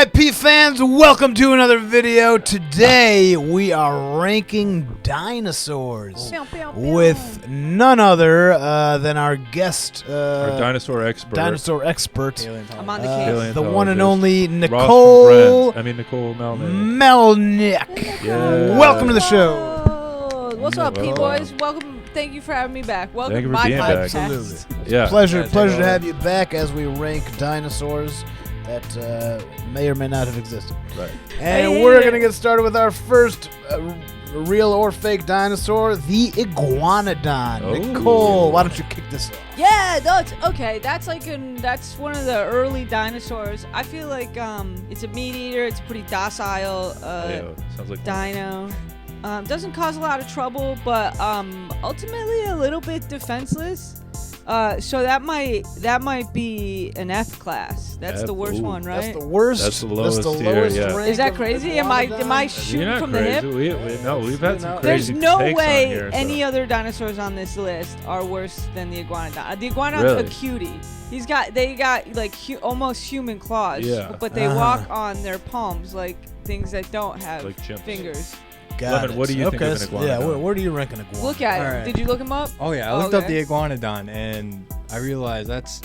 IP fans, welcome to another video. Today we are ranking dinosaurs with none other than our guest, our dinosaur expert. I'm on the case. The one and only Nicole. Nicole Melnyk. Yeah. Welcome to the show. What's up, P-Boys? Welcome. Thank you for having me back. Welcome Thank you to for my being back. podcast. Yeah. Pleasure to have you back as we rank dinosaurs that may or may not have existed. Right. And we're going to get started with our first real or fake dinosaur, the Iguanodon. Oh. Nicole, why don't you kick this off? Yeah, that's okay. That's that's one of the early dinosaurs. I feel like it's a meat eater. It's pretty docile. Sounds like dino. Doesn't cause a lot of trouble, but ultimately a little bit defenseless. So that might be an F class. That's the worst one, right? That's the worst. That's the lowest tier, yeah. Is that crazy? Am I shooting from the hip? We've had some There's crazy no takes way on here, any other dinosaurs on this list are worse than the Iguanodon. The Iguanodon's Really? a cutie. They got like almost human claws, Yeah. but they walk on their palms like things that don't have Like chimps. fingers. Got Lemon, it. what do you think of an iguanodon? Yeah, where do you rank an iguanodon? Look at him. Alright. Did you look him up? Oh yeah, I looked up Okay. the Iguanodon and I realized that's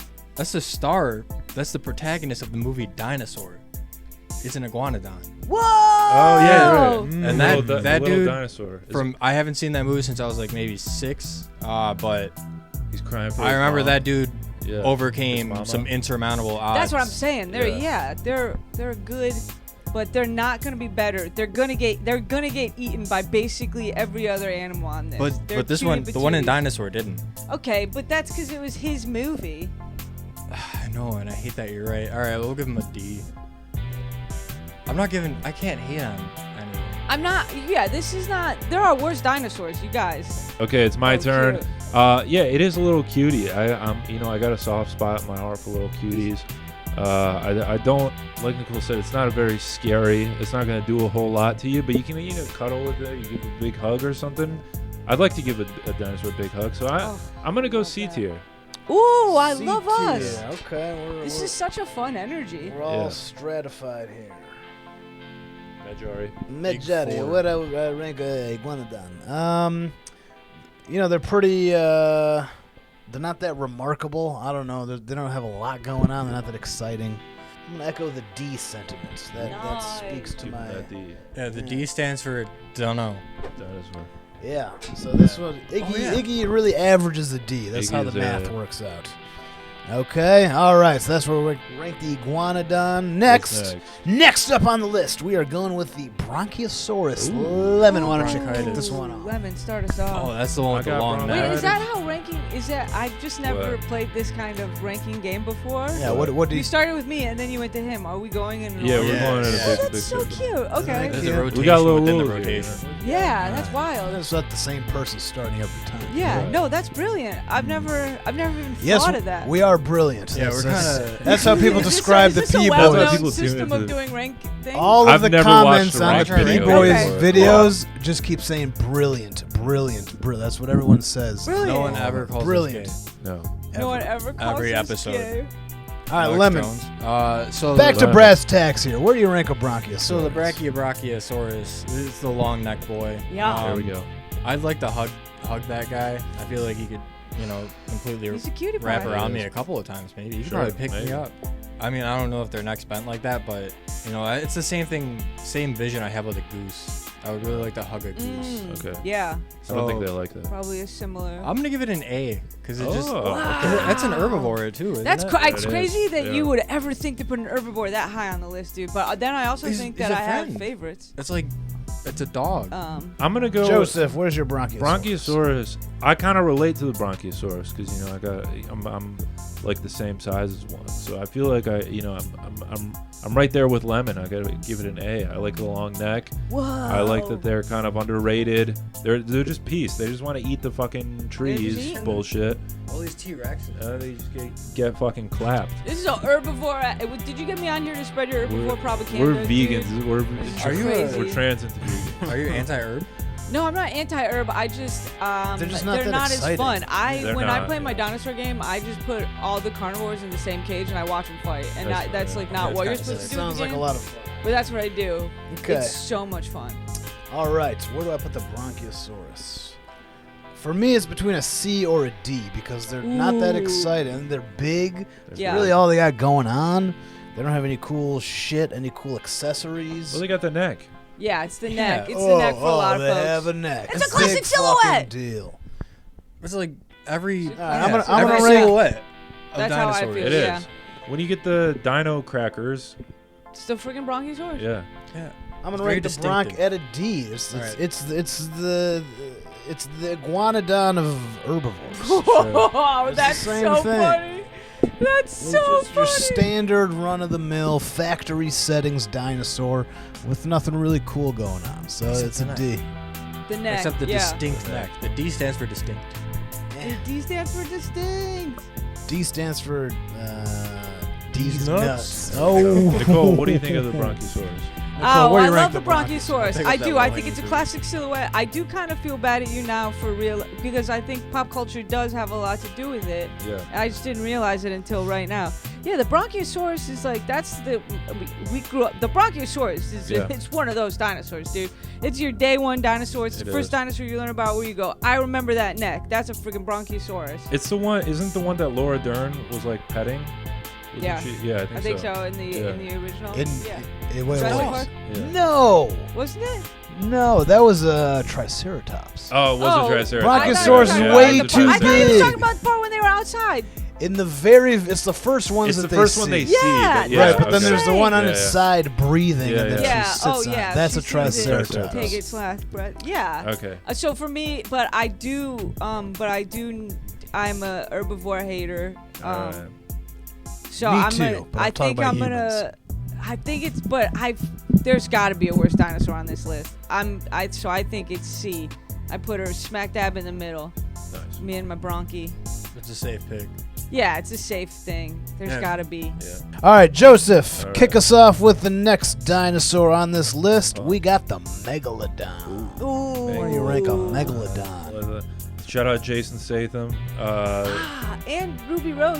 the star. That's the protagonist of the movie Dinosaur. It's an Iguanodon. Whoa! Oh yeah, right. And Little that little dude dinosaur. I haven't seen that movie since I was like maybe 6. But He's crying for I his remember mom. that dude Yeah. His overcame mama. some insurmountable odds. That's what I'm saying. They're Yeah. they're good, but they're not gonna be better. They're gonna get eaten by basically every other animal on this. They're But this cutie one, the one in patooties. Dinosaur didn't. Okay, but that's because it was his movie. I know, and I hate that you're right. All right, we'll give him a D. I can't hate on anyone. I'm not. Yeah, this is not. There are worse dinosaurs, you guys. Okay, it's my Oh, turn. cute. Yeah, it is a little cutie. I got a soft spot in my heart for little cuties. I don't, like Nicole said, it's not very scary. It's not gonna do a whole lot to you, but you can cuddle with it. You give a big hug or something. I'd like to give a dinosaur a big hug, so I'm gonna go C tier. Ooh, I love us. C-tier. Okay, This is such a fun energy. we're all Yeah. stratified here. Majari. Medjari, four. what I would rank a Iguanodon? They're pretty. They're not that remarkable. I don't know. They don't have a lot going on. They're not that exciting. I'm gonna echo the D sentiment. That Nice. speaks to Give my. that D. Yeah, the D stands for dunno. Dinosaur. Yeah. So this one, Iggy really averages a D. That's how the Iggy's, math works out. Okay. All right. So that's where we rank the Iguanodon. Next up on the list, we are going with the Brontosaurus. Lemon, why don't you kick this one off? Lemon, start us off. Oh, that's the one with I the got long Bronto. Wait, neck. is that how ranking? Is that I've just never What? played this kind of ranking game before. Yeah. What do You you? started with me and then you went to him. Are we going in? An Yeah, order? we're going in a Yeah. Oh, big that's so circle. cute. Okay. Thank There's you. a rotation We got a little within the rules here, rotation. Yeah, that's wild. It's not the same person starting every time. Yeah, Right. no, that's brilliant. I've never even Yes, thought of that. we are brilliant. Yeah, we're That's how people Is this describe the is this a P-Boys. That's how well-known people tune system into of it. doing rank things? All of I've the never comments watched a on rank the video. P-Boys Okay. videos just keep saying brilliant. That's what everyone says. Brilliant. No one ever calls Brilliant. us gay. No. No one ever calls Every us episode. gay. All right, Alex Lemon. Jones. So Back to Lemon. brass tacks here. Where do you rank a Brontosaurus? So the Brachiosaurus is the long neck boy. Yeah. There we go. I'd like to hug that guy. I feel like he could, completely He's a cutie wrap pie. around me a couple of times. Maybe he could Sure, probably pick maybe. me up. I mean, I don't know if their necks bent like that, but it's the same thing, same vision I have with a goose. I would really like to hug a goose. Okay. Yeah, I don't think So- they like that. probably a similar. I'm gonna give it an A because it just Oh, Wow. okay. that's an herbivore too. Isn't That's it? it's It is, crazy that yeah. you would ever think to put an herbivore that high on the list, dude. But then I also He's- think he's that a I have friend. favorites. It's a dog. I'm gonna go Joseph, where's your Brontosaurus? Bronchiosaurus. I kind of relate to the Bronchiosaurus because I'm like the same size as one, so I feel like I'm right there with Lemon. I gotta give it an A. I like the long neck. Whoa. I like that they're kind of underrated. They're just peace. They just want to eat the fucking trees. eating. Bullshit. All these T-Rexes. They just get fucking clapped. This is a herbivore. Did you get me on here to spread your herbivore propaganda? We're dude? vegans. We're Are you crazy. we're trans into vegan. Are you anti-herb? No, I'm not anti-herb. I just They're just not they're that not exciting. as fun. They're When I not, play my yeah. dinosaur game, I just put all the carnivores in the same cage and I watch them fight. And that's like not That's what you're kinda supposed sick. to do. in the Sounds like a game, lot of fun. But that's what I do. Okay. It's so much fun. All right, where do I put the Brontosaurus? For me, it's between a C or a D because they're not that Ooh. exciting. They're big. That's Yeah. really all they got going on. They don't have any cool shit, any cool accessories. Well, they got the neck. Yeah, it's the Yeah. neck. It's the neck for a lot of they folks. have a neck. It's a big classic fucking silhouette. deal. It's like every right, I'm gonna every rank- silhouette of That's how I dinosaurs. feel. It Yeah. is. When you get the dino crackers, It's the freaking Brontosaurus. yeah. Yeah. I'm It's gonna very rank the Bronc distinctive. at a D. It's All right. it's the Iguanodon of herbivores. Oh, It's the that's same so thing. funny. That's so It's just your funny. standard run-of-the-mill factory settings dinosaur with nothing really cool going on. So Except it's a the D. The neck. Except the yeah. distinct neck. The D stands for distinct. The D stands for distinct. D stands for D's nuts. nuts. Oh, Nicole, what do you think of the Brontosaurus? Oh, where do I you love rank the the Brontosaurus. Pick I up that do. I one think it's a too. classic silhouette. I do kind of feel bad at you now for real because I think pop culture does have a lot to do with it. Yeah. I just didn't realize it until right now. Yeah, the Brontosaurus is like we grew up. The Brontosaurus is Yeah. it's one of those dinosaurs, dude. It's your day one dinosaur. It's the It first is. dinosaur you learn about where you go, I remember that neck. That's a freaking Brontosaurus. It's the one. Isn't the one that Laura Dern was like petting? Wasn't Yeah. she? Yeah, I think so in the Yeah. original. In- yeah. wait, Jurassic wait. Park? Yeah. No, Wasn't it? no, that was a Triceratops. Oh, it was Oh, a Triceratops. Brontosaurus is Yeah, way it was a too I thought you were big. talking about the part when they were outside. It's the first ones It's that the they first see. one they Yeah, see. But yeah, Right, but then okay. there's the one on Yeah, its yeah. side breathing, Yeah, and then yeah. she sits on. Yeah. That's she a sees it Triceratops. Take its last breath. Yeah. Okay. So for me, I'm a herbivore hater. Alright. So Me I'm too, gonna, but I'm I talking think about I'm gonna. I think it's, but there's got to be a worse dinosaur on this list. So I think it's C. I put her smack dab in the middle. Nice. Me and my bronchi. It's a safe pick. Yeah, it's a safe thing. There's Yeah. got to be. Yeah. All right, Joseph, All kick right. us off with the next dinosaur on this list. Oh. We got the Megalodon. Ooh. Where do you rank a Megalodon? Shout out Jason Statham. And Ruby Rose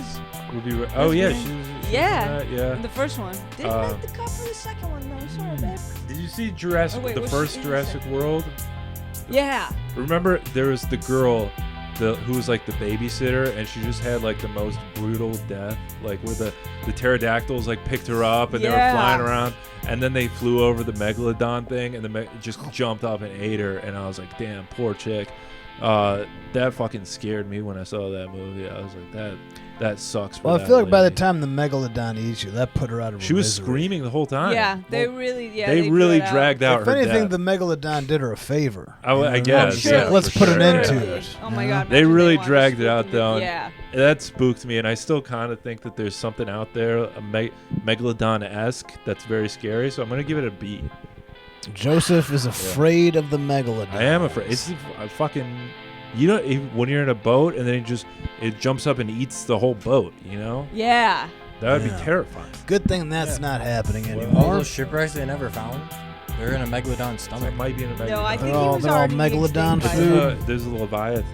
Ruby. Oh yeah, she's Yeah. in that, yeah. in the first one. Didn't Uh, make the cut for the second one though. Sorry, babe. Did you see Jurassic? Oh, wait, the what's first she- Jurassic World. Yeah. Remember, there was the girl, who was like the babysitter, and she just had like the most brutal death, like where the pterodactyls like picked her up and they were Yeah. flying around, and then they flew over the megalodon thing, and just jumped up and ate her, and I was like, damn, poor chick. That fucking scared me when I saw that movie. I was like, that sucks. For Well, I that feel like by the lady. time the Megalodon eats you, that put her out of her she was misery. screaming the whole time. Yeah. They Well, really. Yeah. they drew really it out. dragged out If her anything, death. the Megalodon did her a favor. I You know? guess, sure. yeah, Let's for put an sure, end yeah. to it. Oh my you know? God. They imagine really wanted dragged to it out, spook though. me. Yeah. That spooked me, and I still kind of think that there's something out there, a megalodon-esque, that's very scary. So I'm gonna give it a B. Joseph is afraid of the Megalodon. I am afraid. It's a fucking. You know, when you're in a boat and then it jumps up and eats the whole boat. You know, Yeah. that would Yeah. be terrifying. Good thing that's Yeah. not happening All anymore. those shipwrecks they never found, they're in a megalodon's So stomach. it might be in a megalodon. No, I think They're he all- was they're all already Megalodon extinct by food. then. There's a leviathan.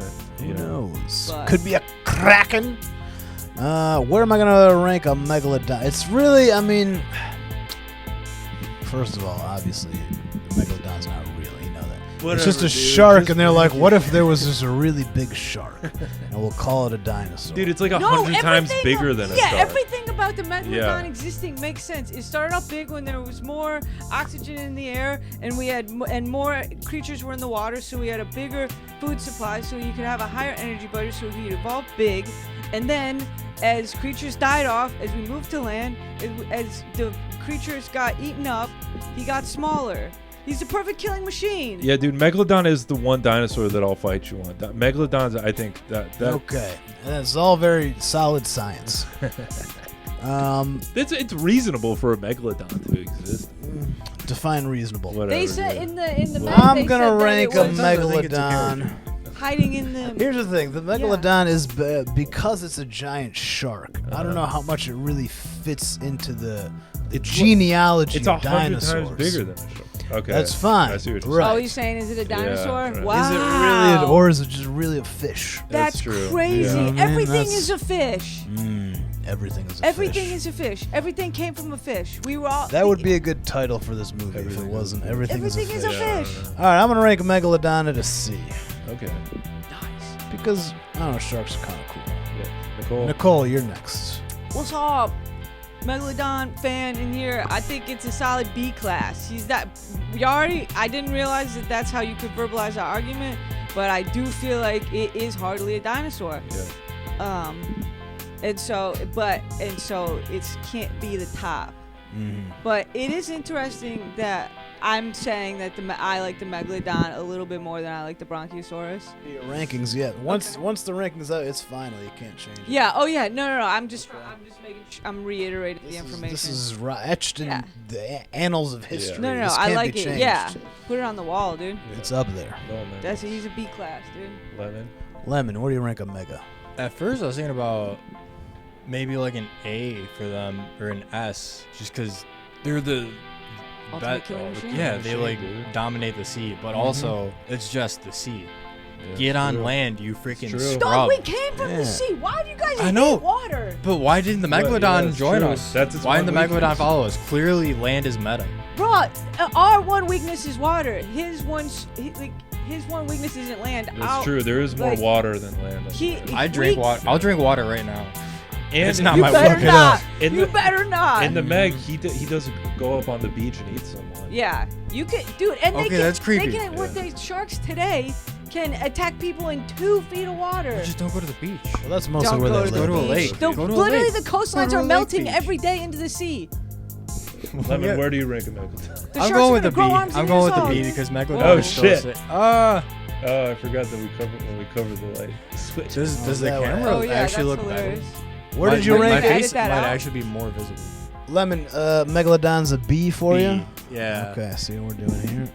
Who You know, knows? But- Could be a kraken. Where am I gonna rank a Megalodon? It's really, I mean, first of all, obviously, the Megalodon's not real. You know that. It's just a shark, and they're like, what if there was just a really big shark, and we'll call it a dinosaur? dude, it's like No, 100 times everything- bigger than a Yeah, shark. everything about the Megalodon Yeah. existing makes sense. It started off big when there was more oxygen in the air, and we had and more creatures were in the water, so we had a bigger food supply, so you could have a higher energy budget, so we evolved big. And then, as creatures died off, as we moved to land, as the creatures got eaten up, he got smaller. He's the perfect killing machine. Yeah, dude, megalodon is the one dinosaur that I'll fight you on. Megalodons, I think that Okay, and it's all very solid science. it's reasonable for a megalodon to exist. Define reasonable. Whatever. They said dude. in the map, I'm they gonna said that rank it a was Sometimes I think it's a Megalodon. hiding in the. Here's the thing: the Megalodon is because it's a giant shark. I don't know how much it really fits into the genealogy It's of 100 dinosaurs. times bigger than a shark. Okay. That's fine. I see what you're Right. Oh, he's saying, is it a dinosaur? right. Wow. Is it really, or is it just really a fish? That's true. crazy. You know what I mean? Everything That's- is a fish. Everything is a Everything fish. is a fish. Everything came from a fish. We were all. That would be a good title for this movie if it Everything wasn't. is a Everything is a Everything fish. is a fish. All right, I'm gonna rank Megalodon at a C Okay. Nice. because I don't know, sharks are kind of cool. Yeah. Nicole. Nicole, you're next. What's up? Megalodon fan in here. I think it's a solid B class. He's that. Yaari, I didn't realize that that's how you could verbalize our argument, but I do feel like it is hardly a dinosaur. Yeah. And so it can't be the top. Mm-hmm. But it is interesting that I'm saying that I like the Megalodon a little bit more than I like the Brontosaurus. Your rankings, yeah. Once the rankings out, it's final. You can't change it. Yeah. Oh yeah. No. I'm just making. I'm reiterating the information. This is etched in Yeah. the annals of history. No. This I can't like be it. changed. Yeah. Put it on the wall, dude. It's up there. Lemon. He's a B class, dude. Lemon. Lemon, where do you rank a Mega? At first, I was thinking about maybe like an A for them or an S, just because they're the Ultimate killing machine? yeah, they like dude. dominate the sea, but also it's just the sea. Yeah, Get on true. land, you freaking True. Dog, scrub. we came from Yeah. the sea. Why do you guys I know. hate water? But why didn't the Well, yeah, Megalodon it's join true. us? That's its Why one didn't the Megalodon weakness. follow us? Clearly, land is meta. Bro, our one weakness is water. His one weakness isn't land. That's true. There is more like, water than land. I drink water. I'll drink water right now. And It's not You my better fuck it not. up. In You the- better not. In the Meg, he doesn't go up on the beach and eat someone. Yeah, you could, dude. And Okay, they can, that's creepy. They can, with the sharks today, can attack people in 2 feet of water. Just don't go to the beach. Well, that's mostly Don't where go they to live. the Go to a beach. lake. The- Go to a literally, lake. the coastlines Go to are a lake melting beach. every day into the sea. Lemon, Yeah. where do you rank a Megalodon? The I'm sharks going are with the gonna B. grow arms I'm in going your with the soul. B because Megalodon Oh, is still shit. sick. Oh, I forgot that when we covered the light switch. Does the that way. camera Oh yeah, actually that's look hilarious. better? Where did you my rank Edit it? face that might out. actually be more visible. Lemon, Megalodon's a B for you? Yeah. Okay, I see what we're doing here.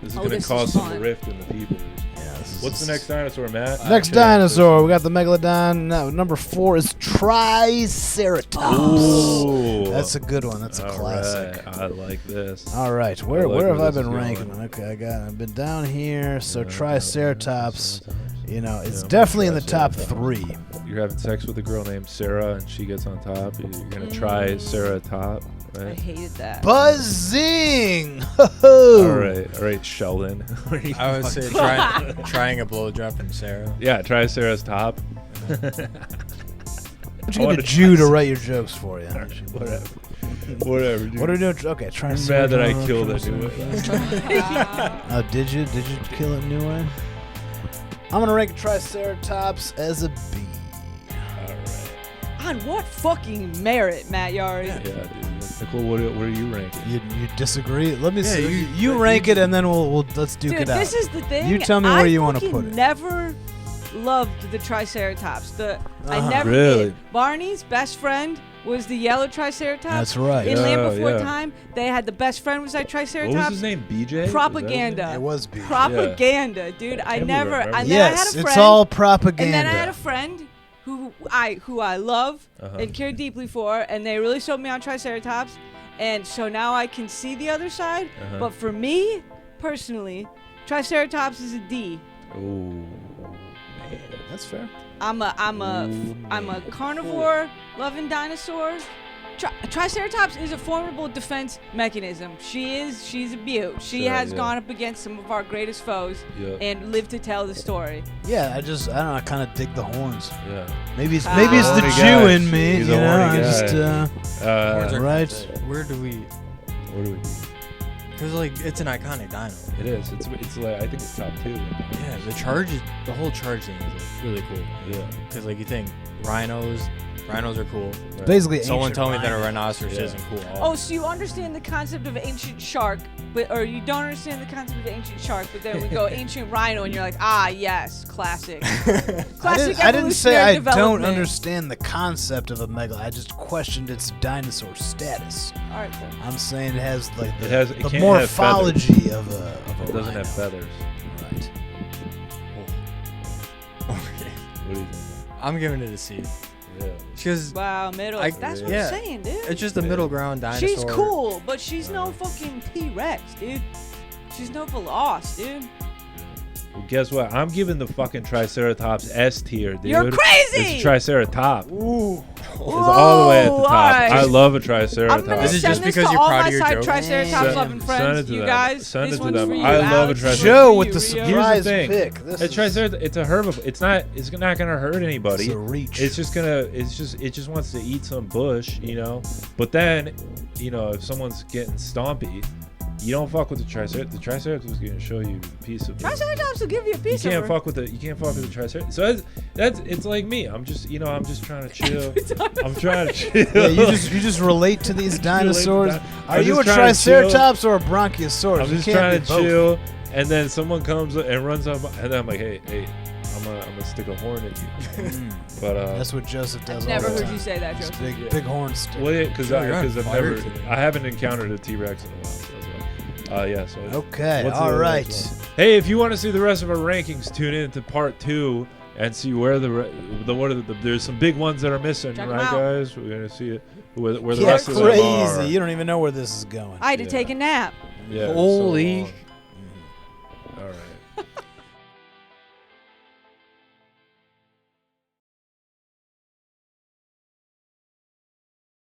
This is Oh, going this to cause is some fun. rift in the people. Yeah, this is What's the next dinosaur, Matt? Next Actually, dinosaur, we got the Megalodon. No, number 4 is Triceratops. Ooh. That's a good one. That's a All classic. right, I like this. All right, I where like have where I this been is ranking going. them? Okay, I've been down here. So Yeah, Triceratops, you know, it's Yeah, definitely in the top Triceratops. 3. You're having sex with a girl named Sarah, and she gets on top. You're going to try Sarah top, I right? hated that. Buzzing. All right, Sheldon. What are you I would fucking- say trying a blowjob from Sarah. Yeah, try Sarah's top. Why don't I you get wanna a Jew to try write your jokes for you? Whatever. Whatever, dude. What are we doing? Okay, try. I'm mad that I killed that new way. Oh, did you? Did you kill it new way? I'm gonna rank Triceratops as a B. All right. On what fucking merit, Matt Yaari? Yeah, dude. Nicole, what are you ranking? You disagree? Let me Yeah, see. You rank it, and then let's duke Dude, it out. this is the thing. You tell me where you wanna fucking put it. Never loved the Triceratops. I Uh-huh. never Really? did. Barney's best friend was the yellow Triceratops. That's right. In Land Yeah, Before yeah. Time, they had the best friend was that What Triceratops. was his name? BJ? Is that his Propaganda. It was B. Propaganda, dude. I can't never. believe I And remember then I had Yes, a friend. it's all propaganda. And then I had a friend who I love Uh-huh. and care deeply for, and they really showed me on Triceratops, and so now I can see the other side. Uh-huh. But for me, personally, Triceratops is a D. Oh, man. That's fair. I'm a Ooh, carnivore loving dinosaur. Triceratops is a formidable defense mechanism. She's a beaut. She Sure, has yeah. gone up against some of our greatest foes Yeah. and lived to tell the story. Yeah, I don't know. I kind of dig the horns. Yeah. Maybe it's Ah. the Horny Jew guy. in me. He's You a know, horny I just guy. Horns are right. kinda sick. Where do we? What do we do? Because like it's an iconic dino. It is. It's like I think it's top 2. Yeah, the whole charge thing is like really cool. Yeah. Because like you think rhinos are cool. Right. basically Someone ancient told me that a rhino. rhinoceros Yeah. isn't cool. Oh, so you understand the concept of ancient shark, or you don't understand the concept of ancient shark, but then we go ancient rhino, and you're like, ah, yes, classic. Classic I didn't say evolutionary I don't development. understand the concept of a megalodon. I just questioned its dinosaur status. All right, then. I'm saying it has like It has- it the can't have morphology of a It doesn't rhino. have feathers. Right. Okay. What do you think? I'm giving it a C. Yeah. Because Wow, middle. I- That's what yeah. I'm saying, dude. it's just a middle ground dinosaur. She's cool, but she's no fucking T-Rex, dude. She's no Veloc, dude. Well, guess what? I'm giving the fucking Triceratops S tier, dude. You're crazy! It's a Triceratops. Ooh. It's all the way at the Whoa, top. alright. I love a I'm Triceratops. gonna This is send just this because to you're all proud my of your side joke? Triceratops Send- loving send friends. it to You them. guys, Send this it to one's them. for you. I love a Alex, Triceratops. this Joe one's with for the you, Rio. surprise thing. pick. This A is Triceratops. It's a herbivore. It's not gonna hurt anybody. It's a reach. It's just gonna. It just wants to eat some bush, you know. But then, you know, if someone's getting stompy, you don't fuck with the Triceratops. The Triceratops is gonna show you a piece of. Triceratops will give you a You piece can't of her. fuck with the. You can't fuck with the Triceratops. So it's like me. I'm just trying to chill. I'm trying to chill. Yeah, you just relate to these dinosaurs. I'm Are you a just trying to chill. Triceratops or a Bronchiosaurus? I'm You just can't trying be to both. chill, and then someone comes and runs up, and then I'm like, hey, I'm gonna stick a horn at you. But That's what Joseph does. I've never all the heard time. you say that, Just Joseph. big horn stick. well, because Sure, you're on I've fire never, today. I haven't encountered a T-Rex in a while. So that's why. Yeah. So Okay, what's the all other right. next one? Hey, if you want to see the rest of our rankings, tune in to part 2 and see where there's some big ones that are missing, Check 'em right, out. guys? We're gonna see it where the Yeah, rest of them are. crazy. You don't even know where this is going. I had to Yeah. take a nap. Yeah, Holy so,